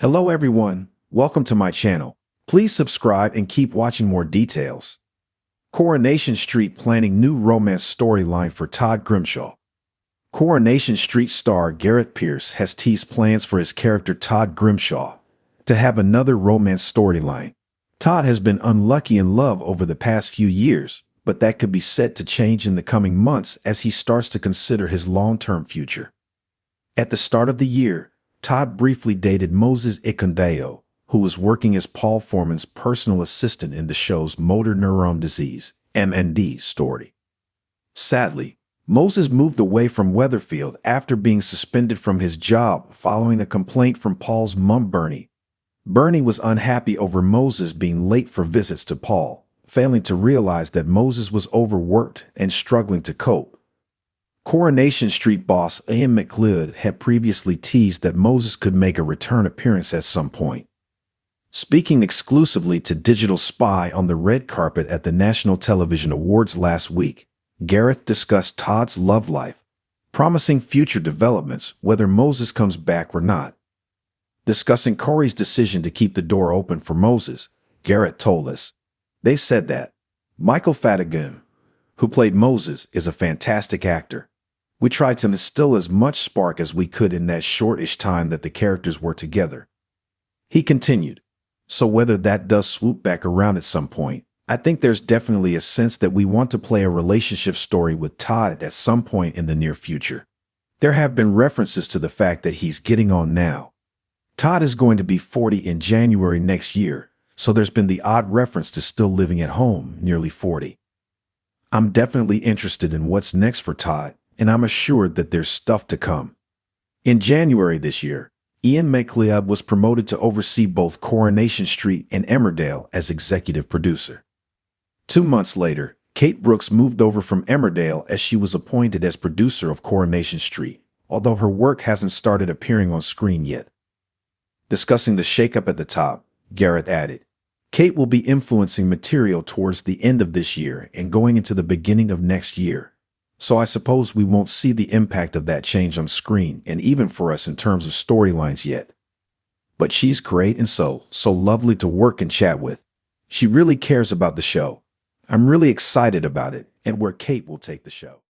Hello everyone, welcome to my channel. Please subscribe and keep watching more details. Coronation Street planning new romance storyline for Todd Grimshaw. Coronation Street star Gareth Pierce has teased plans for his character Todd Grimshaw to have another romance storyline. Todd has been unlucky in love over the past few years, but that could be set to change in the coming months as he starts to consider his long-term future. At the start of the year, Todd briefly dated Moses Ikundeo, who was working as Paul Foreman's personal assistant in the show's motor neuron disease (MND) story. Sadly, Moses moved away from Weatherfield after being suspended from his job following a complaint from Paul's mom, Bernie. Bernie was unhappy over Moses being late for visits to Paul, failing to realize that Moses was overworked and struggling to cope. Coronation Street boss Ian McLeod had previously teased that Moses could make a return appearance at some point. Speaking exclusively to Digital Spy on the red carpet at the National Television Awards last week, Gareth discussed Todd's love life, promising future developments whether Moses comes back or not. Discussing Corey's decision to keep the door open for Moses, Gareth told us, "They said that Michael Fadigan, who played Moses, is a fantastic actor. We tried to instill as much spark as we could in that shortish time that the characters were together." He continued, "So whether that does swoop back around at some point, I think there's definitely a sense that we want to play a relationship story with Todd at some point in the near future. There have been references to the fact that he's getting on now. Todd is going to be 40 in January next year, so there's been the odd reference to still living at home, nearly 40. I'm definitely interested in what's next for Todd, and I'm assured that there's stuff to come." In January this year, Ian McLeod was promoted to oversee both Coronation Street and Emmerdale as executive producer. 2 months later, Kate Brooks moved over from Emmerdale as she was appointed as producer of Coronation Street, although her work hasn't started appearing on screen yet. Discussing the shakeup at the top, Gareth added, "Kate will be influencing material towards the end of this year and going into the beginning of next year. So I suppose we won't see the impact of that change on screen and even for us in terms of storylines yet. But she's great and so lovely to work and chat with. She really cares about the show. I'm really excited about it and where Kate will take the show."